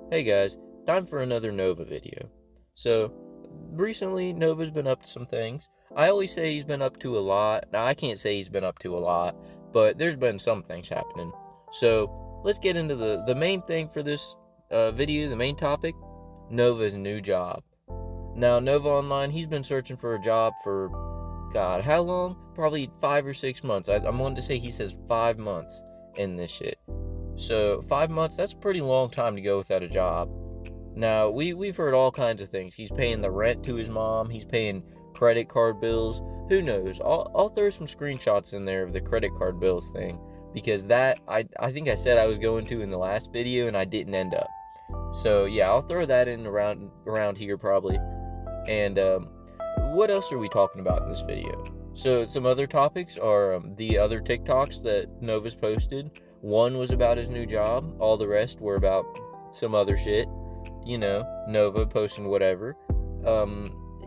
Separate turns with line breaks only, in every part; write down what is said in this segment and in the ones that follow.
Hey guys, time for another Nova video. So, recently Nova's been up to some things. I always say he's been up to a lot. Now, I can't say he's been up to a lot, but there's been some things happening. So, let's get into the main thing for this video, the main topic, Nova's new job. Now, Nova Online, he's been searching for a job for, God, how long? Probably 5 or 6 months. I'm wanting to say he says 5 months in this shit. So 5 months, that's a pretty long time to go without a job. Now, we've heard all kinds of things. He's paying the rent to his mom. He's paying credit card bills. Who knows? I'll throw some screenshots in there of the credit card bills thing, because that, I think I said I was going to in the last video, and I didn't end up. So, yeah, I'll throw that in around here probably. And, what else are we talking about in this video? So, some other topics are the other TikToks that Nova's posted. One was about his new job. All the rest were about some other shit. You know, Nova posting whatever.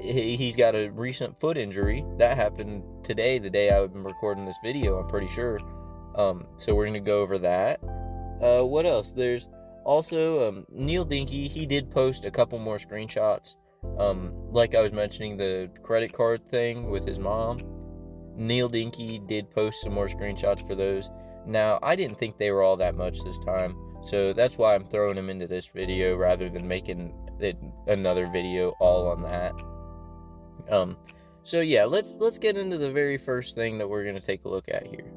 He's got a recent foot injury. That happened today, the day I've been recording this video, I'm pretty sure. So we're going to go over that. What else? There's also Neil Dinky. He did post a couple more screenshots. Like I was mentioning, the credit card thing with his mom. Neil Dinky did post some more screenshots for those. Now, I didn't think they were all that much this time, so that's why I'm throwing them into this video rather than making it another video all on that. So yeah, let's get into the very first thing that we're going to take a look at here.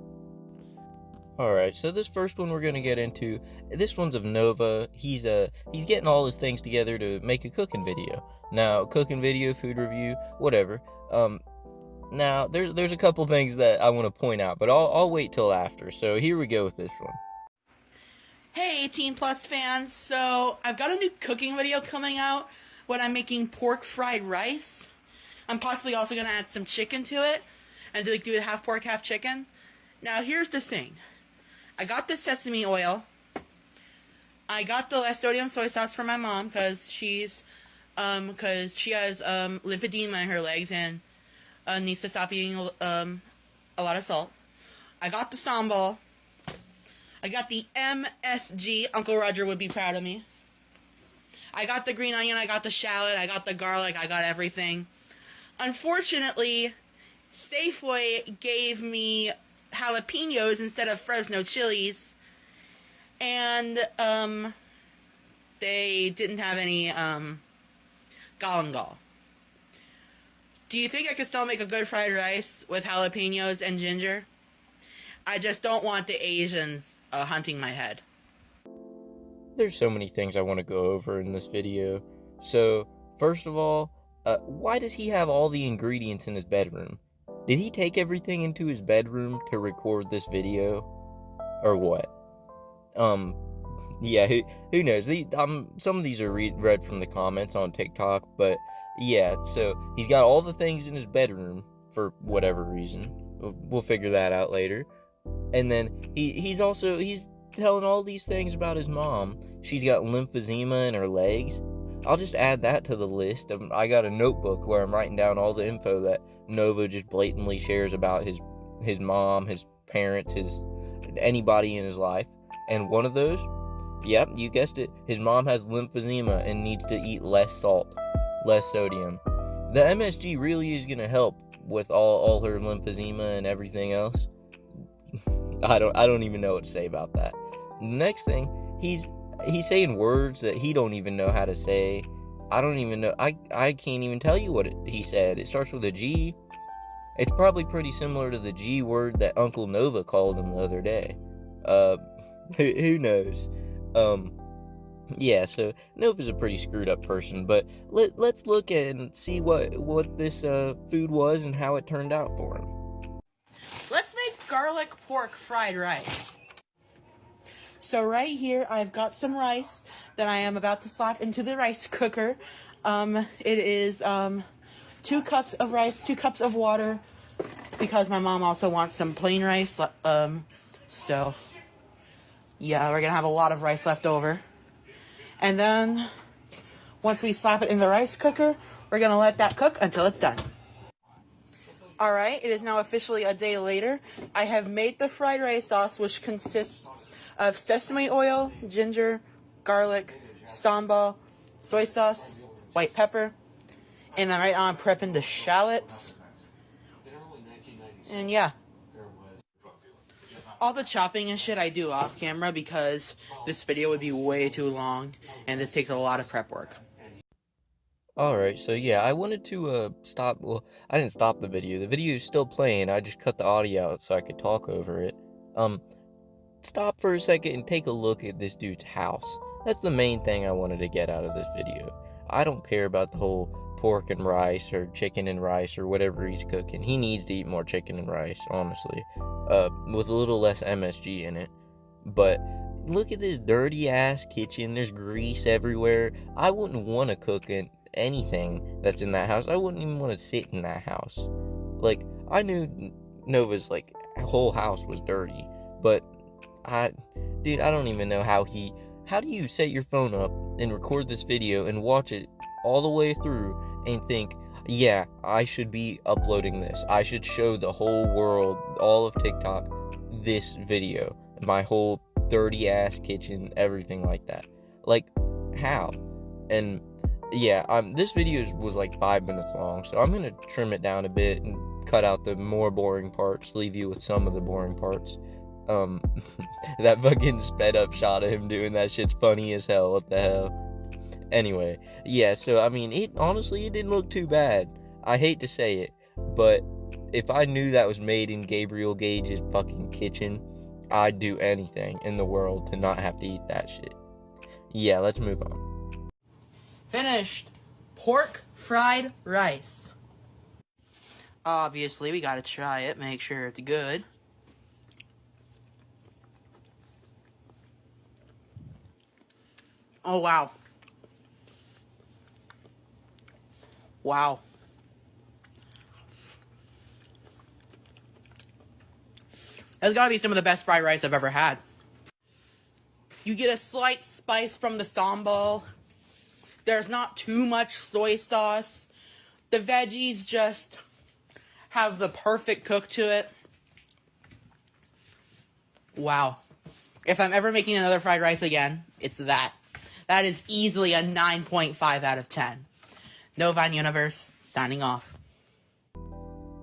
Alright, so this first one we're going to get into, this one's of Nova. He's getting all his things together to make a cooking video. Now, cooking video, food review, whatever. Now, there's a couple things that I want to point out, but I'll wait till after. So here we go with this one.
Hey 18 plus fans, so I've got a new cooking video coming out when I'm making pork fried rice. I'm possibly also going to add some chicken to it and do it half pork, half chicken. Now here's the thing. I got the sesame oil. I got the less sodium soy sauce for my mom because she has lymphedema in her legs and needs to stop eating a lot of salt. I got the sambal. I got the MSG. Uncle Roger would be proud of me. I got the green onion. I got the shallot. I got the garlic. I got everything. Unfortunately, Safeway gave me jalapenos instead of Fresno chilies. And, they didn't have any, galangal. Do you think I could still make a good fried rice with jalapenos and ginger? I just don't want the Asians hunting my head.
There's so many things I want to go over in this video. So, first of all, why does he have all the ingredients in his bedroom? Did he take everything into his bedroom to record this video? Or what? Yeah, who knows? Some of these are read from the comments on TikTok, but yeah, so he's got all the things in his bedroom for whatever reason. We'll figure that out later. And then he's telling all these things about his mom. She's got lymphedema in her legs. I'll just add that to the list. I got a notebook where I'm writing down all the info that Nova just blatantly shares about his mom, his parents, anybody in his life. And one of those, yep, you guessed it, his mom has lymphedema and needs to eat less salt, less sodium. The MSG really is going to help with all her lymphedema and everything else. I don't even know what to say about that. The next thing, he's saying words that he don't even know how to say. I don't even know. I can't even tell you what he said. It starts with a G. It's probably pretty similar to the G word that Uncle Nova called him the other day. Who knows? Yeah, so Nova's a pretty screwed up person, but let's look at and see what this food was and how it turned out for him.
Let's make garlic pork fried rice. So right here, I've got some rice that I am about to slap into the rice cooker. It is 2 cups of rice, 2 cups of water, because my mom also wants some plain rice. So yeah, we're gonna have a lot of rice left over. And then once we slap it in the rice cooker, we're gonna let that cook until it's done. Alright, it is now officially a day later. I have made the fried rice sauce, which consists of sesame oil, ginger, garlic, sambal, soy sauce, white pepper, and then right now I'm prepping the shallots. And yeah. All the chopping and shit I do off camera because this video would be way too long and this takes a lot of prep work.
Alright, so yeah, I wanted to stop, well, I didn't stop the video. The video is still playing, I just cut the audio out so I could talk over it. Stop for a second and take a look at this dude's house. That's the main thing I wanted to get out of this video. I don't care about the whole pork and rice or chicken and rice or whatever he's cooking. He needs to eat more chicken and rice, honestly, with a little less MSG in it. But look at this dirty ass kitchen. There's grease everywhere. I wouldn't want to cook in anything that's in that house. I wouldn't even want to sit in that house. Like, I knew Nova's like whole house was dirty, but dude, I don't even know how do you set your phone up and record this video and watch it all the way through and think, yeah, I should be uploading this. I should show the whole world, all of TikTok, this video. My whole dirty ass kitchen, everything like that. Like, how? And yeah, this video was like 5 minutes long, so I'm gonna trim it down a bit and cut out the more boring parts, leave you with some of the boring parts. That fucking sped up shot of him doing that shit's funny as hell. What the hell? Anyway, yeah, so I mean, honestly, it didn't look too bad. I hate to say it, but if I knew that was made in Gabriel Gage's fucking kitchen, I'd do anything in the world to not have to eat that shit. Yeah, let's move on.
Finished. Pork fried rice. Obviously, we gotta try it, make sure it's good. Oh, wow. Wow. That's gotta be some of the best fried rice I've ever had. You get a slight spice from the sambal. There's not too much soy sauce. The veggies just have the perfect cook to it. Wow. If I'm ever making another fried rice again, it's that. That is easily a 9.5 out of 10. Novan Universe, signing off.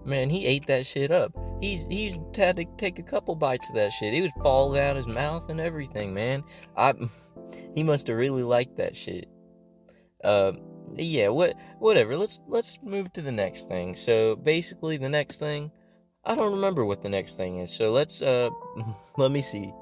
Man, he ate that shit up. He's had to take a couple bites of that shit. It was falling out his mouth and everything, man. He must have really liked that shit. Yeah, whatever. Let's move to the next thing. So basically, the next thing, I don't remember what the next thing is. So let's let me see.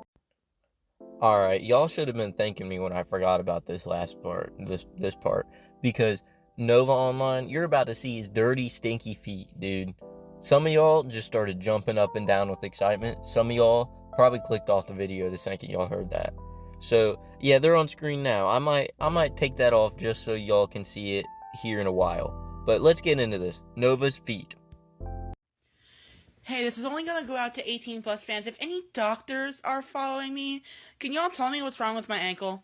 All right, y'all should have been thanking me when I forgot about this last part, this part, because Nova Online, you're about to see his dirty, stinky feet, dude. Some of y'all just started jumping up and down with excitement. Some of y'all probably clicked off the video the second y'all heard that. So yeah, they're on screen now. I might take that off just so y'all can see it here in a while. But let's get into this. Nova's feet.
Hey, this is only gonna go out to 18 plus fans. If any doctors are following me, can y'all tell me what's wrong with my ankle?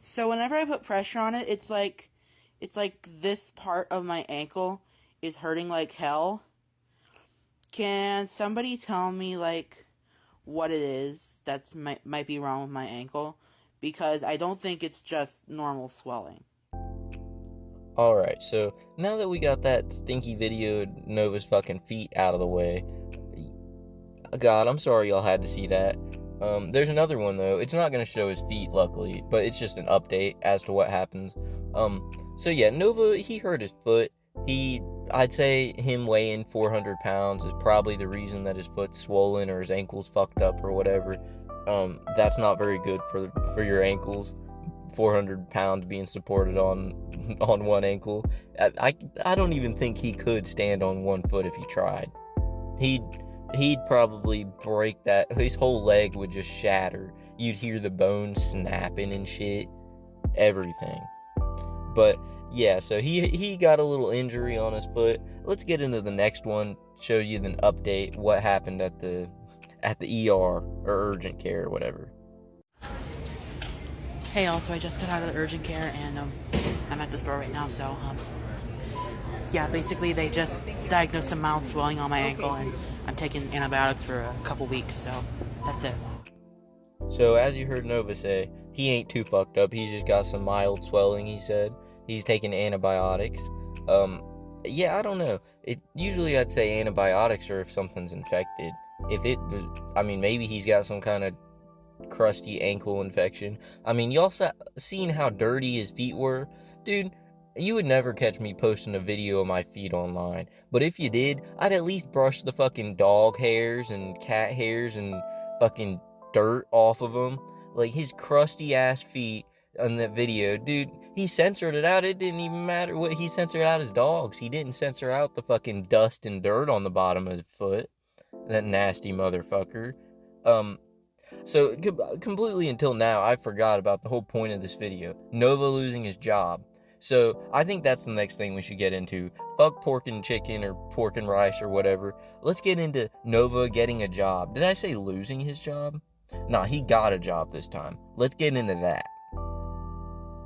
So whenever I put pressure on it, it's like this part of my ankle is hurting like hell. Can somebody tell me like what it is that's might be wrong with my ankle? Because I don't think it's just normal swelling.
Alright, so now that we got that stinky video of Nova's fucking feet out of the way, God, I'm sorry y'all had to see that. There's another one though. It's not gonna show his feet, luckily, but it's just an update as to what happens. So yeah, Nova, he hurt his foot. I'd say him weighing 400 pounds is probably the reason that his foot's swollen or his ankle's fucked up or whatever. That's not very good for your ankles. 400 pounds being supported on one ankle. I don't even think he could stand on one foot if he tried. He'd probably break that. His whole leg would just shatter. You'd hear the bones snapping and shit. Everything. But yeah, so he got a little injury on his foot. Let's get into the next one. Show you an update what happened at the ER or urgent care or whatever.
Hey, also, I just got out of the urgent care, and I'm at the store right now, so, yeah, basically, they just diagnosed some mild swelling on my ankle, and I'm taking antibiotics for a couple weeks, so that's it.
So, as you heard Nova say, he ain't too fucked up. He's just got some mild swelling, he said. He's taking antibiotics. Yeah, I don't know. Usually I'd say antibiotics are if something's infected. If it was, I mean, maybe he's got some kind of crusty ankle infection. I mean, y'all seen how dirty his feet were? Dude, you would never catch me posting a video of my feet online. But if you did, I'd at least brush the fucking dog hairs and cat hairs and fucking dirt off of them. Like, his crusty ass feet on that video, dude, he censored it out. It didn't even matter what he censored out his dogs. He didn't censor out the fucking dust and dirt on the bottom of his foot. That nasty motherfucker. So completely until now, I forgot about the whole point of this video. Nova losing his job. So I think that's the next thing we should get into. Fuck pork and chicken or pork and rice or whatever. Let's get into Nova getting a job. Did I say losing his job? Nah, he got a job this time. Let's get into that.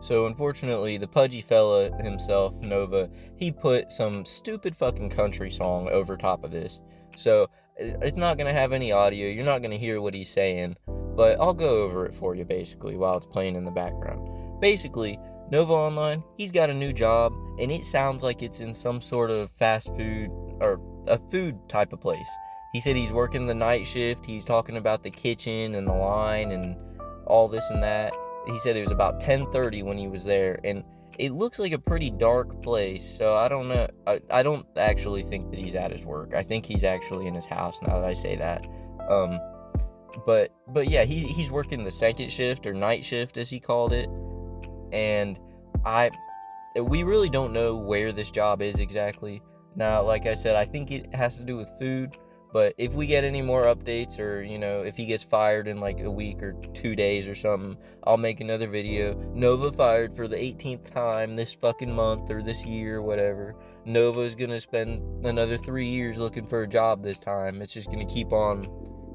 So unfortunately, the pudgy fella himself, Nova, he put some stupid fucking country song over top of this. So it's not going to have any audio. You're not going to hear what he's saying. But I'll go over it for you, basically, while it's playing in the background. Basically, Nova Online, he's got a new job, and it sounds like it's in some sort of fast food, or a food type of place. He said he's working the night shift. He's talking about the kitchen and the line and all this and that. He said it was about 10:30 when he was there, and it looks like a pretty dark place, so I don't know. I don't actually think that he's at his work. I think he's actually in his house, now that I say that. But yeah, he's working the second shift, or night shift as he called it, and we really don't know where this job is exactly. Now, like I said, I think it has to do with food, but if we get any more updates, or, you know, if he gets fired in like a week or 2 days or something, I'll make another video. Nova fired for the 18th time this fucking month, or this year, or whatever. Nova's gonna spend another 3 years looking for a job this time. It's just gonna keep on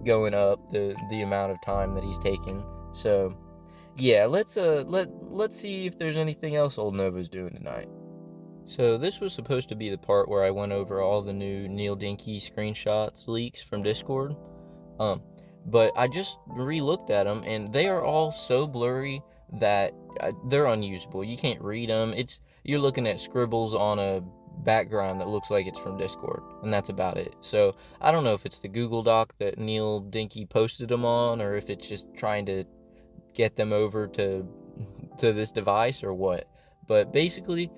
going up, the amount of time that he's taking. So yeah, let's see if there's anything else old Nova's doing tonight. So this was supposed to be the part where I went over all the new Neil Dinky screenshots leaks from Discord. But I just re-looked at them, and they are all so blurry that they're unusable. You can't read them. You're looking at scribbles on a background that looks like it's from Discord, and that's about it. So I don't know if it's the Google Doc that Neil Dinky posted them on, or if it's just trying to get them over to this device or what. But basically,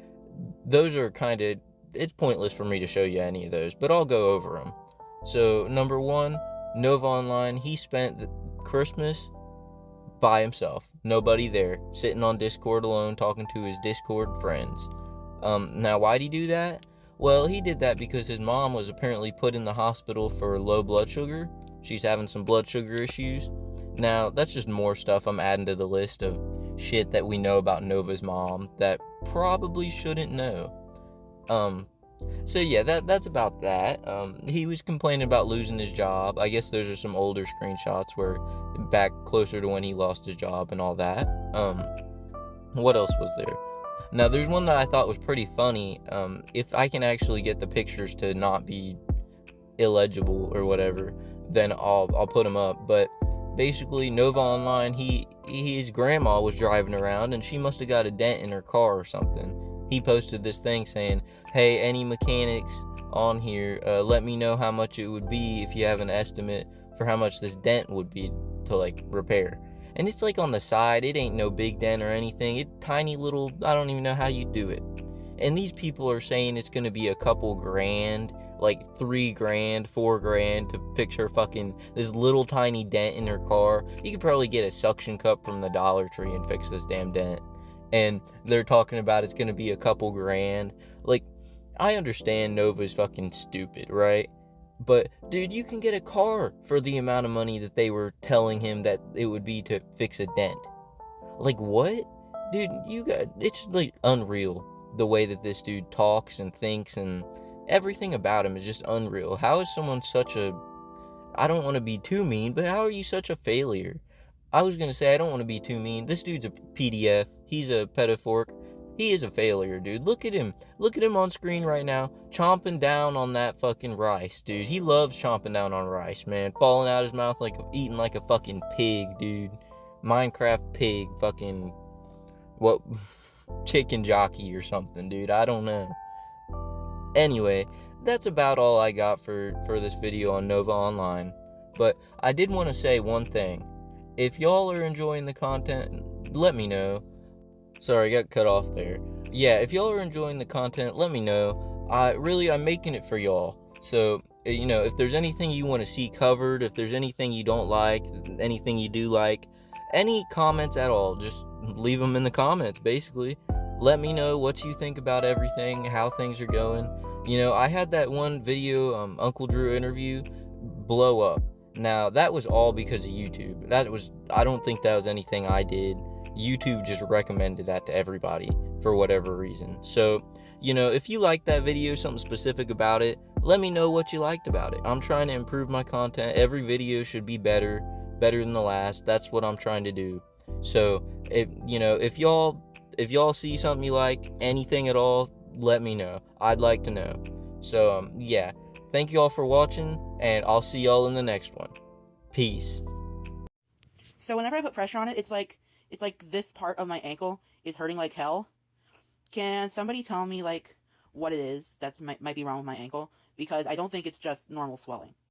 those are kind of, it's pointless for me to show you any of those, but I'll go over them. So number one, Nova Online, he spent the Christmas by himself, nobody there, sitting on Discord alone, talking to his Discord friends. Now why'd he do that? Well, he did that because his mom was apparently put in the hospital for low blood sugar. She's having some blood sugar issues. Now, that's just more stuff I'm adding to the list of shit that we know about Nova's mom that probably shouldn't know. So yeah, that's about that. He was complaining about losing his job. I guess those are some older screenshots where back closer to when he lost his job and all that. What else was there? Now, there's one that I thought was pretty funny. If I can actually get the pictures to not be illegible or whatever, then I'll put them up. But basically, Nova Online, his grandma was driving around, and she must have got a dent in her car or something. He posted this thing saying, hey, any mechanics on here, let me know how much it would be if you have an estimate for how much this dent would be to, like, repair. And it's, like, on the side. It ain't no big dent or anything. It's tiny little, I don't even know how you do it. And these people are saying it's going to be a couple grand, like $3,000, $4,000 to fix her fucking, this little tiny dent in her car. You could probably get a suction cup from the Dollar Tree and fix this damn dent. And they're talking about it's gonna be a couple grand. Like, I understand Nova's fucking stupid, right? But, dude, you can get a car for the amount of money that they were telling him that it would be to fix a dent. Like, what? Dude, it's, like, unreal, the way that this dude talks and thinks, and everything about him is just unreal. How is someone such a, I don't want to be too mean, but how are you such a failure? I was going to say, I don't want to be too mean. This dude's a PDF. He's a pedophoric. He is a failure, dude. Look at him. Look at him on screen right now, chomping down on that fucking rice, dude. He loves chomping down on rice, man. Falling out his mouth like, eating like a fucking pig, dude. Minecraft pig fucking what chicken jockey or something, dude. I don't know. Anyway, that's about all I got for this video on Nova Online. But I did want to say one thing. If y'all are enjoying the content, let me know. Sorry, I got cut off there. Yeah, if y'all are enjoying the content, let me know. I'm making it for y'all. So, if there's anything you want to see covered, if there's anything you don't like, anything you do like, any comments at all, just leave them in the comments, basically. Let me know what you think about everything, how things are going. I had that one video, Uncle Drew interview, blow up. Now, that was all because of YouTube. I don't think that was anything I did. YouTube just recommended that to everybody for whatever reason. So, if you liked that video, something specific about it, let me know what you liked about it. I'm trying to improve my content. Every video should be better than the last. That's what I'm trying to do. So, if y'all see something you like, anything at all, let me know. I'd like to know. So, yeah. Thank you all for watching, and I'll see y'all in the next one. Peace.
So whenever I put pressure on it, it's like this part of my ankle is hurting like hell. Can somebody tell me, like, what it is might be wrong with my ankle? Because I don't think it's just normal swelling.